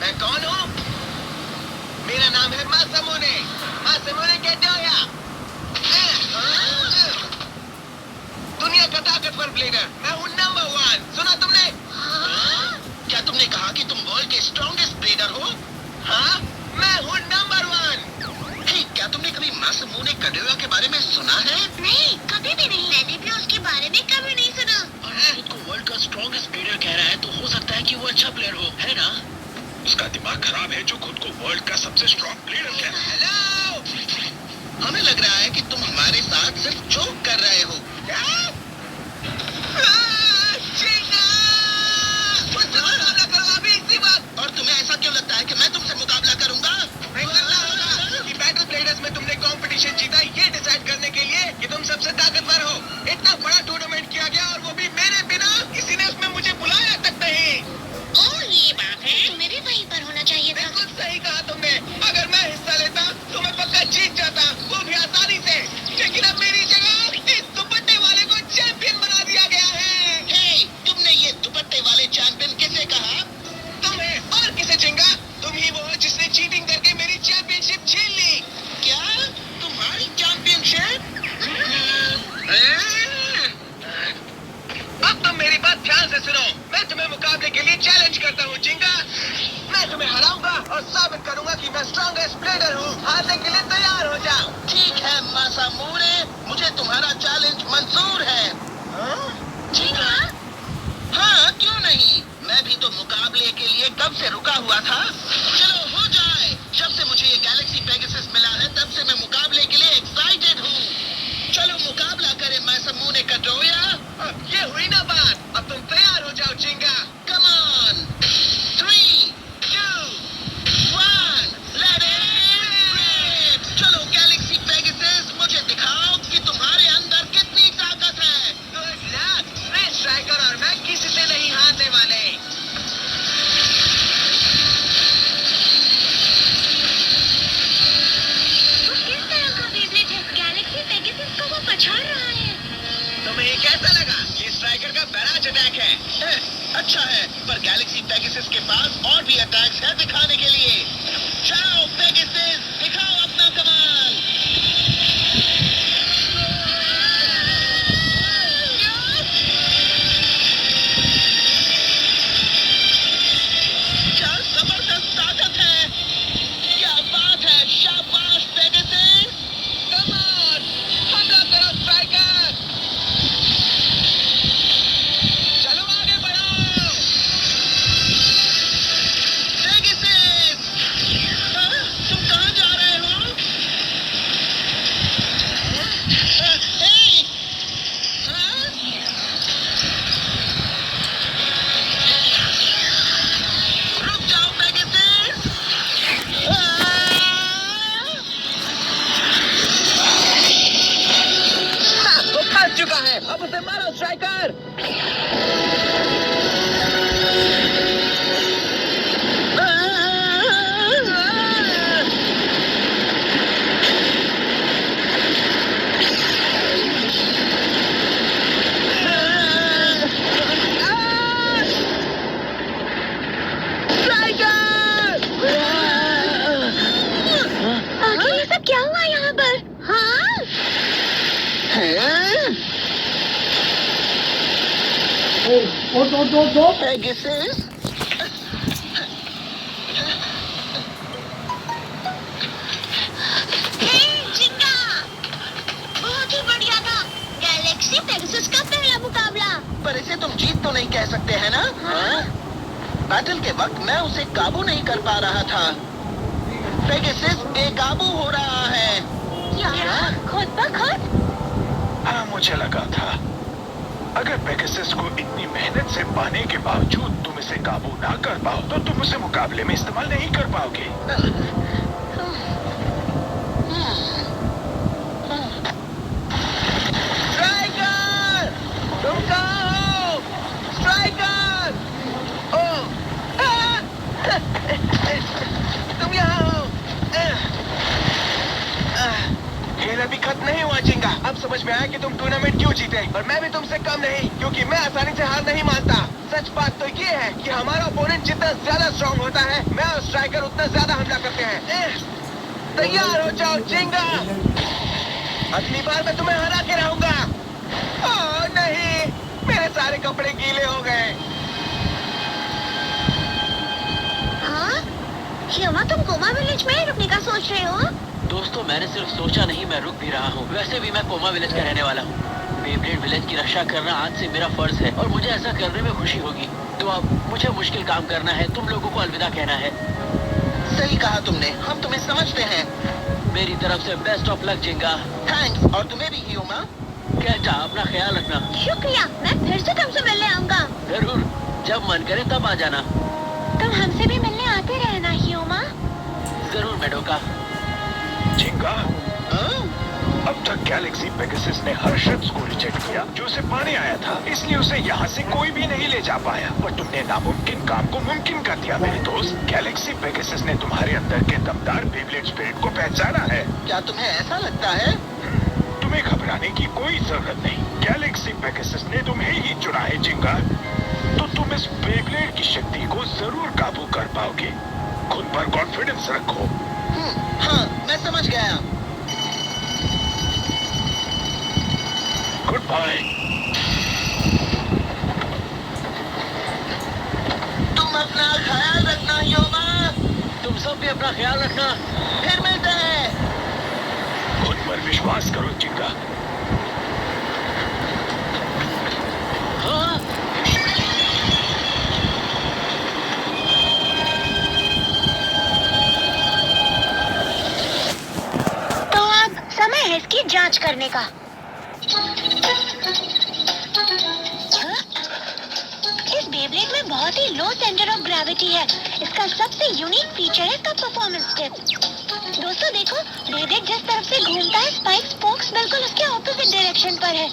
मैं कौन हूँ? मेरा नाम है मासामुने। मासामुने कैटोया। दुनिया का ताकतवर ब्लेडर। मैं हूँ नंबर 1। सुना तुमने? क्या तुमने कहा कि तुम वर्ल्ड के स्ट्रॉन्गेस्ट ब्लेडर हो? हाँ, मैं हूँ नंबर 1। ठीक, क्या तुमने कभी मासामुने कैटोया के बारे में सुना है? नहीं, कभी भी नहीं। मैंने भी उसके बारे में कभी नहीं सुना। खुद को वर्ल्ड का स्ट्रॉन्गेस्ट ब्लेडर कह रहा है, तो हो सकता है कि वो अच्छा प्लेयर हो, है ना? उसका दिमाग खराब है जो खुद को वर्ल्ड का सबसे स्ट्रॉन्ग प्लेयर कह रहा है। हेलो, हमें लग रहा है कि तुम हमारे साथ सिर्फ जोक कर रहे हो। क्या? चिंगा! मुझसे मुकाबला करो अभी इसी वक्त। और तुम्हें ऐसा क्यों लगता है कि मैं तुमसे मुकाबला करूंगा? करना होगा कि बैटल ब्लेडर्स में तुमने कंपटीशन जीता, ये डिसाइड करने के लिए कि तुम सबसे ताकतवर हो। इतना बड़ा टूर्नामेंट किया गया और वो भी मेरे बिना। किसी ने उसमें मुझे बुलाया तक नहीं। ओह, ये बात है। तुम्हें भी वहीं पर होना चाहिए था। बिल्कुल सही कहा तुमने। अगर मैं हिस्सा लेता तो मैं पक्का जीत जाता, वो भी आसानी से। लेकिन अब मेरी जगह इस दुपट्टे वाले को चैंपियन बना दिया गया है। हे, तुमने ये दुपट्टे वाले चैंपियन किसे कहा? तुम्हें। और किसे चिंगा? तुम ही वो हो जिसने चीटिंग करके मेरी चैंपियनशिप छीन ली। क्या? तुम्हारी चैंपियनशिप? अब तुम मेरी बात ध्यान से सुनो। मैं तुम्हें मुकाबले के लिए चैलेंज करता हूँ चिंगा। मैं तुम्हें हराऊंगा और साबित करूंगा कि मैं स्ट्रॉन्गेस्ट प्लेयर हूँ। हारने के लिए तैयार हो जाओ। ठीक है मासामुने, मुझे तुम्हारा चैलेंज मंजूर है। चिंगा? हाँ, क्यों नहीं? मैं भी तो मुकाबले के लिए कब से रुका हुआ था। चलो हो जाए। जब से मुझे ये गैलेक्सी पेगासस मिला है, तब से मैं मुकाबले के लिए एक्साइटेड हूँ। चलो मुकाबला करें मासामुने कैटोया। अब ये हुई ना बात। अब तुम तैयार हो जाओ Gingka. Come on. 3, 2, 1, let it rip. चलो गैलेक्सी पेगासस, मुझे दिखाओ कि तुम्हारे अंदर कितनी ताकत है। Good luck. स्पेस स्ट्राइकर और मैं किसी से नहीं हारने वाले। वो किस तरह का बेब्लेड है? गैलेक्सी पेगासस को वो पछाड़ रहा है। तुम्हें कैसा लगा? ये स्ट्राइकर का बैराज अटैक है। अच्छा है, पर गैलेक्सी पेगासस के पास और भी अटैक्स है दिखाने के लिए। जाओ पेगासस, दिखाओ अपना कमाल। क्या जबरदस्त ताकत है। क्या बात है। शाबाश पेगासस। कम ऑन, हमला करो स्ट्राइकर। चलो आगे बढ़ो। पेगासस, हाँ, तुम कहाँ जा रहे हो? हे, हाँ? रुक जाओ पेगासस। वो फंस चुका है। अब उसे मारो स्ट्राइकर। आखिर ये सब क्या हुआ यहाँ पर? हाँ? पेगासस, हे, चिंगा! बहुत ही बढ़िया था। गैलेक्सी पेगासस का पहला मुकाबला। पर इसे तुम जीत तो नहीं कह सकते है ना? हाँ? बैटल के वक्त मैं उसे काबू नहीं कर पा रहा था। पेगासस बेकाबू हो रहा है। क्या? खुद ब खुद? हाँ, मुझे लगा था। अगर पेगासस को इतनी मेहनत से पाने के बावजूद तुम इसे काबू ना कर पाओ, तो तुम उसे मुकाबले में इस्तेमाल नहीं कर पाओगे। स्ट्राइकर, तुम कहाँ हो? स्ट्राइकर! ओह, तुम यहाँ हो। हे खेल अभी खत्म नहीं हुआ जिंगा। अब समझ में आया कि तुम टूर्नामेंट क्यों जीते, और मैं भी तुमसे कम नहीं, क्योंकि मैं आसानी से हार नहीं मानता। सच बात तो ये है कि हमारा ओपोनेंट जितना ज्यादा स्ट्रांग होता है, मैं और स्ट्राइकर उतना ज्यादा हमला करते हैं। तैयार हो जाओ जिंगा, अगली बार मैं तुम्हें हरा के रहूंगा। ओह नहीं, मेरे सारे कपड़े गीले हो गए। हाँ? ह्यूमा, तुम कोमा विलेज में रुकने का सोच रहे हो? दोस्तों, मैंने सिर्फ सोचा नहीं, मैं रुक भी रहा हूँ। वैसे भी मैं कोमा विलेज का रहने वाला हूँ। बेब्लेड विलेज की रक्षा करना आज से मेरा फर्ज है और मुझे ऐसा करने में खुशी होगी। तो अब मुझे मुश्किल काम करना है, तुम लोगों को अलविदा कहना है। सही कहा तुमने, हम तुम्हें समझते हैं। मेरी तरफ से बेस्ट ऑफ लक जिंगा। थैंक्स, और तुम्हें भी ह्यूमा। कैंटा, अपना ख्याल रखना। शुक्रिया, मैं फिर से तुमसे मिलने आऊंगा। जरूर, जब मन करे तब आ जाना। तुम हमसे भी मिलने आते रहना ह्यूमा। जरूर मेडोका। जिंगा, अब तक गैलेक्सी पेगासस ने हर शख्स को रिजेक्ट किया जो उसे पाने आया था, इसलिए उसे यहाँ से कोई भी नहीं ले जा पाया। पर तुमने नामुमकिन काम को मुमकिन कर दिया मेरे दोस्त। गैलेक्सी पेगासस ने तुम्हारे अंदर के दमदार बेब्लेड स्पिरिट को पहचाना है। क्या तुम्हें ऐसा लगता है? तुम्हें घबराने की कोई जरूरत नहीं, गैलेक्सी पेगासस ने तुम्हें ही चुना है जिंगा। तो तुम इस बेब्लेड की शक्ति को जरूर काबू कर पाओगे। खुद पर कॉन्फिडेंस रखो। हाँ, मैं समझ गया। Good bye. तुम अपना ख्याल रखना ह्यूमा। तुम सब भी अपना ख्याल रखना। फिर मिलते हैं। खुद पर विश्वास करो जिंगा। हाँ? तो अब समय है इसकी जांच करने का। इस बेब्लेड में बहुत ही लो सेंटर ऑफ ग्रेविटी है। इसका सबसे यूनिक फीचर है इसका परफॉर्मेंस टिप। दोस्तों देखो, बेब्लेड जिस तरफ से घूमता है, स्पाइक स्पोक्स बिल्कुल उसके ऑपोजिट डायरेक्शन पर है।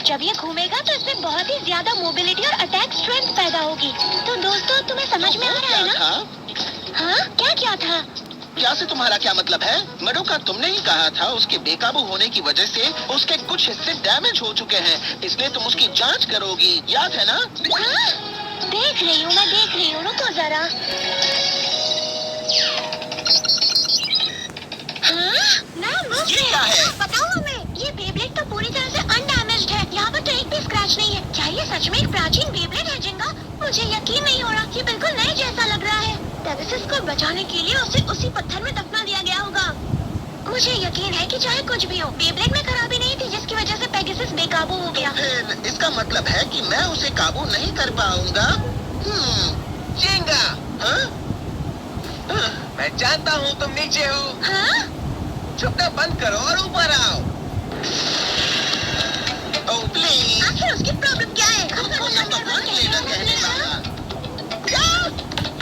जब ये घूमेगा तो इसमें बहुत ही ज्यादा मोबिलिटी और अटैक स्ट्रेंथ पैदा होगी। तो दोस्तों, तुम्हें समझ में आ रहा है ना? हाँ, क्या था? क्या से तुम्हारा क्या मतलब है? मेडोका, तुमने ही कहा था उसके बेकाबू होने की वजह से उसके कुछ हिस्से डैमेज हो चुके हैं, इसलिए तुम उसकी जांच करोगी, याद है ना? हाँ, देख रही हूँ, मैं देख रही हूँ, रुको जरा। हाँ, ये क्या है? बताओ हमें। ये बेब्लेड तो पूरी तरह से अनडैमेज्ड है। यहाँ पर तो एक भी स्क्रैच नहीं है। क्या ये सच में एक प्राचीन बेब्लेड है जिंगा? मुझे यकीन नहीं हो रहा। ये बिल्कुल नए जैसा लग रहा है। पेगासस को बचाने के लिए उसे उसी पत्थर में दफना दिया गया होगा। मुझे यकीन है कि चाहे कुछ भी हो, बेब्लेड में खराबी नहीं थी जिसकी वजह से पेगासस बेकाबू हो गया। फिर इसका मतलब है कि मैं उसे काबू नहीं कर पाऊंगा। जिंगा, मैं जानता हूँ तुम नीचे हो। हाँ? छुपना बंद करो और ऊपर आओ। Oh please. आखिर उसकी प्रॉब्लम क्या है? खुद को नंबर 1 लीडर कहने वाला।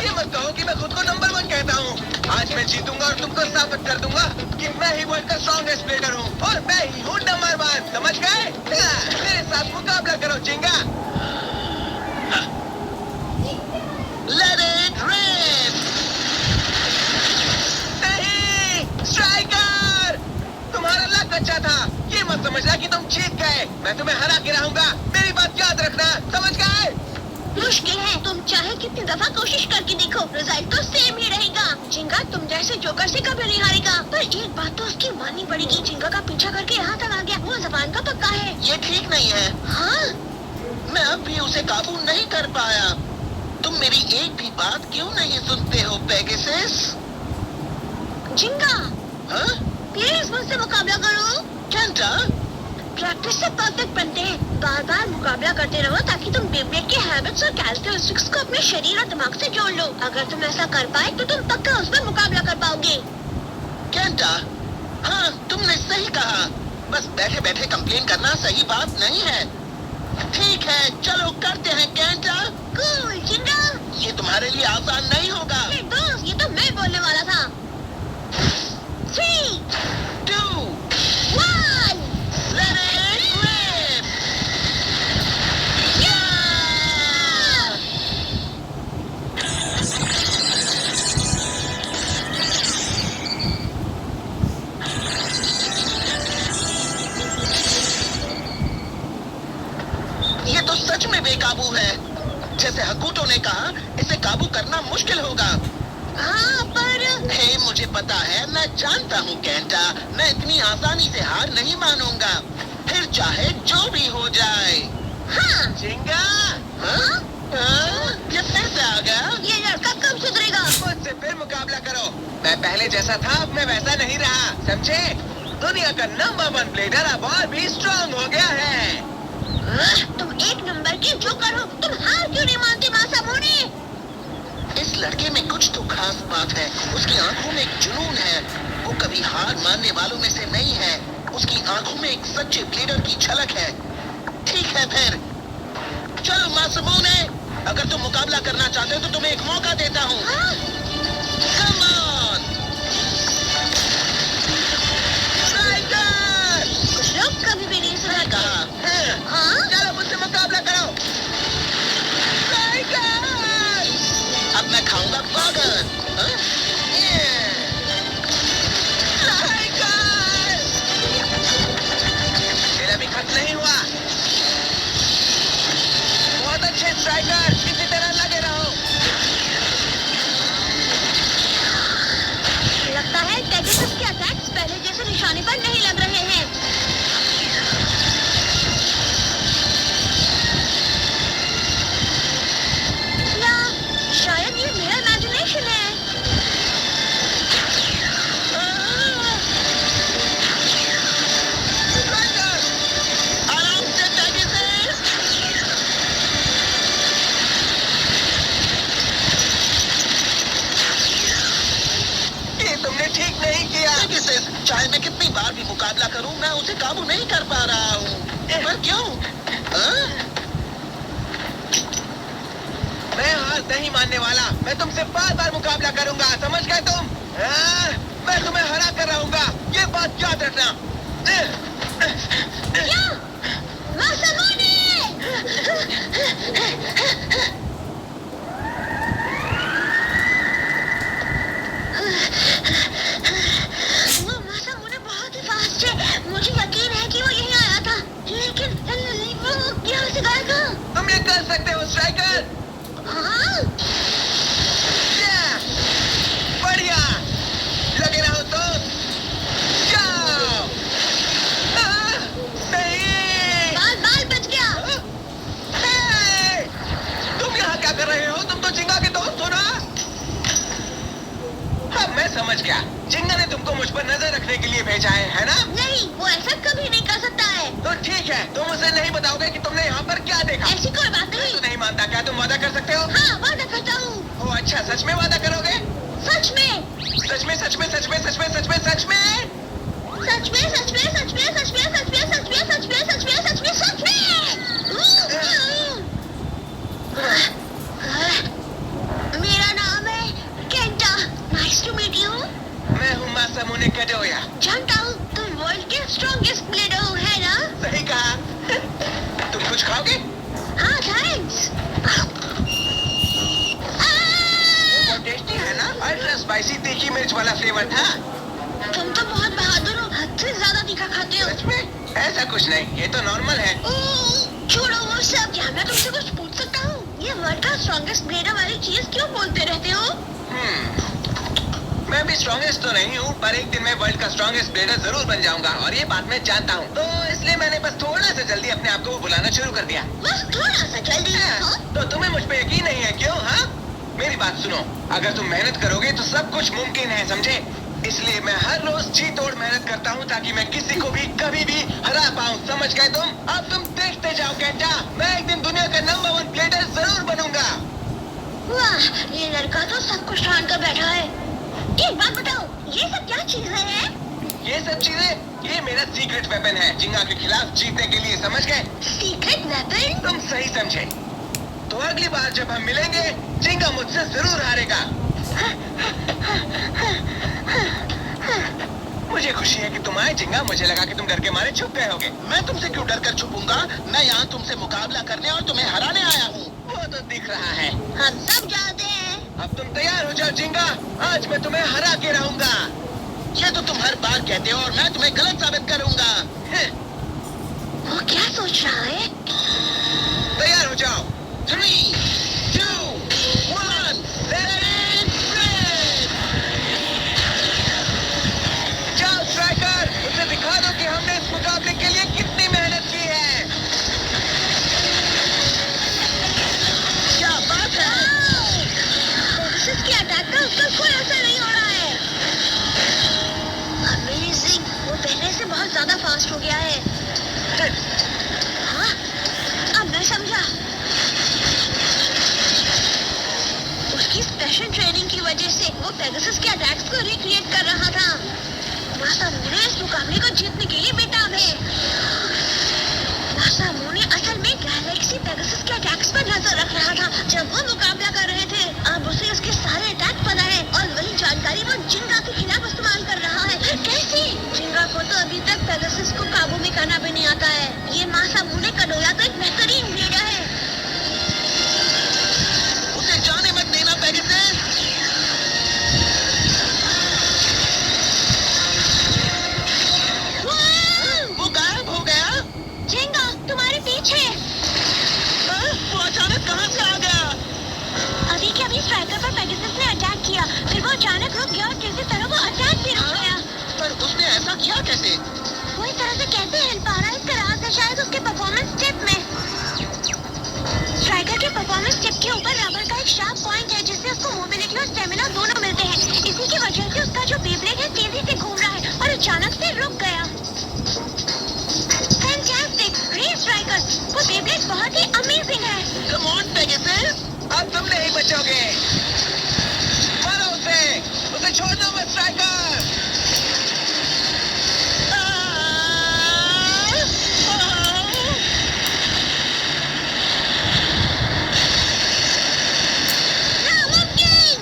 ये मत कहो कि मैं खुद को नंबर 1 कहता हूँ। आज मैं जीतूंगा और तुमको साबित कर दूंगा कि मैं ही वर्ल्ड का स्ट्रॉन्गेस्ट प्लेयर हूँ और मैं ही हूँ नंबर 1। समझ गए? मेरे साथ मुकाबला करो जिंगा। Let it rip! नहीं, स्ट्राइकर! तुम्हारा लक अच्छा था। ये मत समझना कि तुम जीत गए। मैं तुम्हें हरा के रहूंगा। मेरी बात याद रखना, समझ गए? मुश्किल है। तुम चाहे कितनी दफा कोशिश करके देखो, रिजल्ट तो सेम ही रहेगा। जिंगा तुम जैसे जोकर से कभी नहीं हारेगा। पर एक बात तो उसकी माननी पड़ेगी, जिंगा का पीछा करके यहाँ तक आ गया। वो जबान का पक्का है। ये ठीक नहीं है। हाँ? मैं अब भी उसे काबू नहीं कर पाया। तुम मेरी एक भी बात क्यों नहीं सुनते हो पेगासस? जिंगा, हाँ? प्लीज मुझसे मुकाबला करो। कैंटा? प्रैक्टिस से परफेक्ट बनते हैं। बार बार मुकाबला करते रहो ताकि तुम बेब्लेड के हैबिट्स और कैरेक्टरिस्टिक्स को अपने शरीर और दिमाग से जोड़ लो। अगर तुम ऐसा कर पाए तो तुम पक्का उस पर मुकाबला कर पाओगे। कैंटा? हाँ, तुमने सही कहा। बस बैठे बैठे कंप्लेन करना सही बात नहीं है। ठीक है, चलो करते हैं कैंटा। कूल जिंगा। ये तुम्हारे लिए आसान नहीं होगा। अरे दोस्त, ये तो मैं बोलने वाला था। 3, 2, 1, let it rip! बेकाबू है। जैसे हकूटो ने कहा, इसे काबू करना मुश्किल होगा। हाँ पर हे, मुझे पता है, मैं जानता हूँ केंटा, मैं इतनी आसानी से हार नहीं मानूंगा, फिर चाहे जो भी हो जाए। हाँ चिंगा, हाँ? हाँ? ये फिर से आ गया। ये लड़का कब सुधरेगा? मुझसे फिर मुकाबला करो। मैं पहले जैसा था, अब मैं वैसा नहीं रहा, समझे? दुनिया का नंबर 1 ब्लेडर अब और भी स्ट्रांग हो गया है। तुम एक नंबर के जोकर हो, तुम हार क्यों नहीं मानते मासामुने? इस लड़के में कुछ तो खास बात है। उसकी आंखों में एक जुनून है। वो कभी हार मानने वालों में से नहीं है। उसकी आंखों में एक सच्चे ब्लेडर की झलक है। ठीक है फिर, चलो मासूमों, अगर तुम मुकाबला करना चाहते हो तो तुम्हें एक मौका देता हूँ। Come on! Striker! कुछ लोग कभी भी नहीं सुना कहा, हाँ? चलो मुझसे मुकाबला करो। Striker! अब मैं खाऊंगा बर्गर। हाँ? Striker! खेल अभी खत्म नहीं हुआ। बहुत अच्छे स्ट्राइकर, इसी तरह लगे रहो। लगता है पेगासस के अटैक्स पहले जैसे निशाने पर नहीं लग रहे हैं। या शायद ये मेरा इमेजिनेशन है। स्ट्राइकर, आराम से पेगासस। ये तुमने ठीक नहीं किया। पेगासस, चाहे मैं कितनी बार भी मुकाबला करूं, मैं उसे काबू नहीं कर पा रहा हूँ। पर क्यों? हाँ? मैं हार नहीं मानने वाला। मैं तुमसे बार-बार मुकाबला करूंगा, समझ गए तुम? हाँ? मैं तुम्हें हरा कर रहूंगा, ये बात याद रखना। या मासामुने! वो मासामुने बहुत ही फास्ट है। मुझे यकीन है कि वो यहीं आया था, लेकिन वो यहाँ से गया कहाँ? तुम ये कर सकते हो स्ट्राइकर। हाँ? बढ़िया, लगे रहो तो जाओ। नहीं। बाल बच गया। हे! तुम यहाँ क्या कर रहे हो? तुम तो जिंगा के दोस्त हो ना? अब मैं समझ गया, जिंगा ने तुमको मुझ पर नजर रखने के लिए भेजा है ना? नहीं, वो ऐसा कभी नहीं कर सकता है। तो ठीक है, तुम उसे नहीं बताओगे कि तुमने यहाँ पर क्या देखा? ऐसी कोई बात नहीं। तो नहीं मानता क्या? तुम वादा कर सकते हो? हाँ, वादा करता हूँ। ओह अच्छा, सच में वादा करोगे? सच में। सच में, सच में, सच में, सच में, सच में, सच में? सच में, सच में, सच में, सच में, सच में, सच में, सच में, सच में, सच में, सच में। मेरा नाम है Kenta. Nice to meet you. मैं हूँ मासामुने काडोया। जानता हूँ तुम वर्ल्ड के स्ट्रॉन्गेस्ट ब्लेडर हो, है ना? सही कहा। तुम कुछ खाओगे? हाँ, थैंक्स। बहुत टेस्टी है ना? अल्ट्रा स्पाइसी तीखी मिर्च वाला फ्लेवर था। तुम तो बहुत बहादुर हो, हद से ज्यादा तीखा खाते हो। सच में? ऐसा कुछ नहीं, ये तो नॉर्मल है। छोड़ो वो सब। क्या मैं तुमसे कुछ पूछ सकता हूँ? ये वर्ल्ड का स्ट्रॉन्गेस्ट ब्लेडर वाली चीज क्यों बोलते रहते हो? मैं भी स्ट्रॉन्गेस्ट तो नहीं हूँ, पर एक दिन मैं वर्ल्ड का स्ट्रॉन्गेस्ट ब्लेडर जरूर बन जाऊंगा, और ये बात मैं जानता हूँ। तो इसलिए मैंने बस थोड़ा सा जल्दी अपने आप को बुलाना शुरू कर दिया। बस थोड़ा सा जल्दी। हाँ? तो तुम्हें मुझ पे यकीन नहीं है क्यों? हाँ, मेरी बात सुनो, अगर तुम मेहनत करोगे तो सब कुछ मुमकिन है, समझे? इसलिए मैं हर रोज जी तोड़ मेहनत करता हूँ ताकि मैं किसी को भी कभी भी हरा पाऊँ, समझ गए तुम? अब तुम देखते जाओ केंटा, मैं एक दिन दुनिया का नंबर 1 ब्लेडर जरूर बनूंगा। वाह, ये लड़का तो सब कुछ ठान कर बैठा है। एक बात बताओ, ये सब क्या चीजें हैं? ये सब चीजें, ये मेरा सीक्रेट वेपन है जिंगा के खिलाफ जीतने के लिए, समझ गए? Secret weapon? तुम सही समझे। तो अगली बार जब हम मिलेंगे, जिंगा मुझसे जरूर हारेगा। मुझे खुशी है कि तुम आए जिंगा। मुझे लगा कि तुम डर के मारे छुप गए होगे। मैं तुमसे क्यों डर कर छुपूंगा? मैं यहाँ तुमसे मुकाबला करने और तुम्हें हराने आया हूँ। वो तो दिख रहा है। हम सब जानते हैं। अब तुम तैयार हो जाओ जिंगा, आज मैं तुम्हें हरा के रहूंगा। ये तो तुम हर बार कहते हो और मैं तुम्हें गलत साबित करूंगा। वो क्या सोच रहा है? तैयार हो जाओ। 3, 2, 1, जाओ स्ट्राइकर, उसे दिखा दो कि हमने इस मुकाबले के लिए कितनी मेहनत की है। क्या बात है? इसके अटैक का उस पर कोई असर नहीं हो रहा है। अमेजिंग, वो पहले से बहुत ज्यादा फास्ट हो गया है। हाँ, अब मैं समझा। उसकी स्पेशल ट्रेनिंग की वजह से वो पेगासस के अटैक्स को रिक्रिएट कर रहा था। मासामूने इस मुकाबले को जीतने के लिए बेताब है। मासामूने असल में गैलेक्सी पेगासस के अटैक्स पर नजर रख रहा था जब वो मुकाबला कर रहे थे। अब उसे उसके सारे अटैक पता है और वही जानकारी वो जिंगा के खिलाफ इस्तेमाल कर रहा है। कैसे? जिंगा को तो अभी तक पेगासस को काबू में करना भी नहीं आता है। ये मासामूने कनोया तो एक बेहतरीन ब्लेडर है। उसे जाने मत देना पेगासस। वो गायब हो गया। जिंगा तुम्हारे पीछे। वो अचानक कहां से आ गया? अभी के अभी स्ट्राइकर पर पेगासस ने अटैक किया, फिर वो अचानक रुक गया और किसी तरह वो अटैक भी रुक गया। पर उसने ऐसा किया कैसे? वो इस तरह से कैसे हिल पा रहा है, इसका राज है शायद उसके परफॉर्मेंस टिप में। स्ट्राइकर के परफॉर्मेंस टिप के ऊपर रबर का एक शार्प पॉइंट है जिससे उसको मोबिलिटी और स्टेमिना दोनों मिलते हैं। इसी की वजह से उसका जो बेब्लेड है तेजी से घूम रहा है और अचानक से रुक गया। फैंटास्टिक, रे स्ट्राइकर, वो बेब्लेड बहुत ही अमेजिंग है। कम ऑन पेगासस, अब तुम नहीं बचोगे। मारो उसे छोड़ दो मत स्ट्राइकर। नामुमकिन!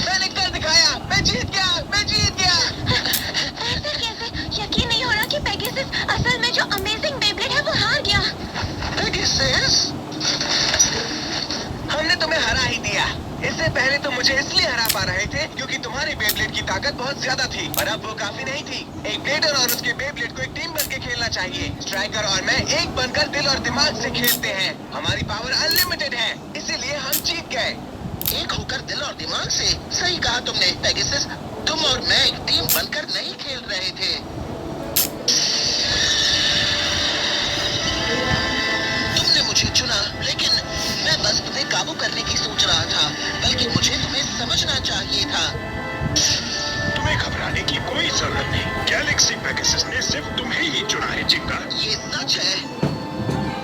मैंने कर दिखाया, मैं जीत गया। ऐसा कैसे? यकीन नहीं हो रहा कि पेगासस असल में जो अमेजिंग बेब्लेड है वो हार गया। पेगासस, हमने तुम्हें हरा ही दिया। इससे पहले तो मुझे इसलिए हरा पा रहे थे क्योंकि तुम्हारी बेब्लेड की ताकत बहुत ज्यादा थी और अब वो काफी नहीं थी। एक ब्लेडर और उसके बेब्लेड को एक टीम बनके खेलना चाहिए। स्ट्राइकर और मैं एक बनकर दिल और दिमाग से खेलते हैं। हमारी पावर अनलिमिटेड है, इसीलिए हम जीत गए। एक होकर दिल और दिमाग से? सही कहा तुमने पेगासस, तुम और मैं एक टीम बनकर नहीं खेल रहे थे। तुमने मुझे चुना, लेकिन मैं बस तुम्हें काबू करने की सोच रहा था, बल्कि मुझे तुम्हें समझना चाहिए था। तुम्हें घबराने की कोई जरूरत नहीं। गैलेक्सी पेगासस ने सिर्फ तुम्हें ही चुना है जिंगा। ये सच है।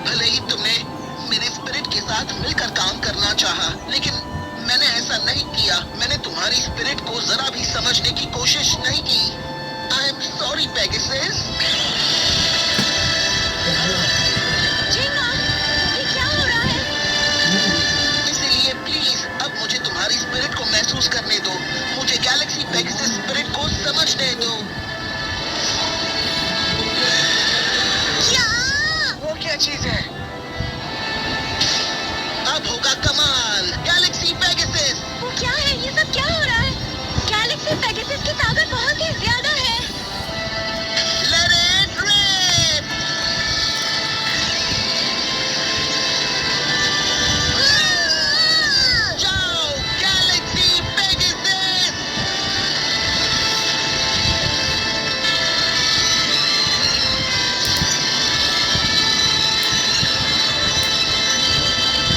भले ही तुमने मेरे स्पिरिट के साथ मिलकर काम करना चाहा, लेकिन मैंने ऐसा नहीं किया। मैंने तुम्हारी स्पिरिट को जरा भी समझने की कोशिश नहीं की। I am sorry Pegasus. जिंगा, ये क्या हो रहा है? इसीलिए प्लीज अब मुझे तुम्हारी स्पिरिट को महसूस करने दो। मुझे गैलेक्सी पेगासस स्पिरिट को समझने दो। क्या? वो क्या चीज है? अब होगा कमाल। Galaxy Pegasus. वो क्या है? ये सब क्या हो रहा है? गैलेक्सी पेगासस की ताकत बहुत ही ज्यादा है। Let it rip! जाओ Galaxy Pegasus!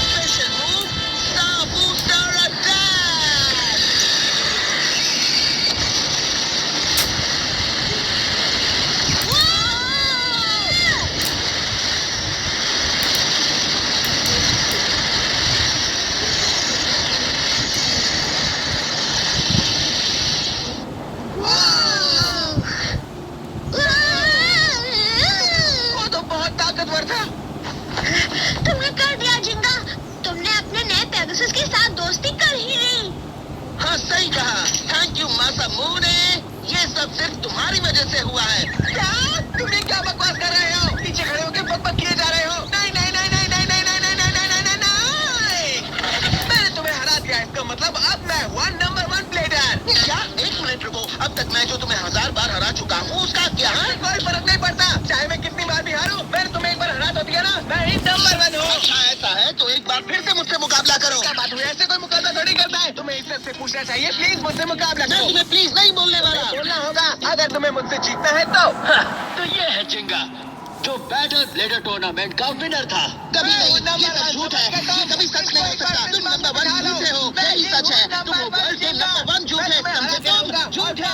Special move, Star Booster Attack! वो तो बहुत ताकतवर था। तुमने कर दिया जिंगा। तुमने अपने नए पेगासस के साथ दोस्ती कर ही ली। हाँ सही कहा। Thank you Masamune. ये सब सिर्फ तुम्हारी वजह से हुआ है। क्या? तुमने क्या बकवास कर रहे हो? पीछे खड़े होकर बकबक किए जा रहे हो। नहीं नहीं नहीं नहीं नहीं नहीं नहीं नहीं नहीं नहीं नहीं नहीं। मैंने तुम्हें हरा दिया, इसका मतलब अब मैं नंबर 1 प्लेयर। क्या? एक मिनट रुको। अब तक मैं जो तुम्हें 1000 बार हरा चुका हूँ उसका क्या? कोई फर्क नहीं पड़ता। चाहे मैं कितनी बार भी हारूं, मैंने तुम्हें एक बार हरा तो दिया ना। मैं ही नंबर 1 हूँ। अच्छा ऐसा चाहता है तो एक बार फिर से मुझसे मुकाबला करो। क्या बात हुई? ऐसे कोई मुकाबला थोड़ी करता है। तुम्हें इज्जत से पूछना चाहिए। प्लीज मुझसे मुकाबला करो। मैं तुम्हें प्लीज नहीं बोलने वाला। बोलना होगा अगर तुम्हें मुझसे जीतना है तो ये है चिंगा, जो बैटल ब्लेडर टूर्नामेंट का विनर था। कभी नहीं, ये सब झूठ है। ये कभी सच नहीं हो सकता। तुम नंबर 1 झूठे हो। यही सच है। तुम वर्ल्ड के नंबर 1 झूठे समझे तुम। झूठे।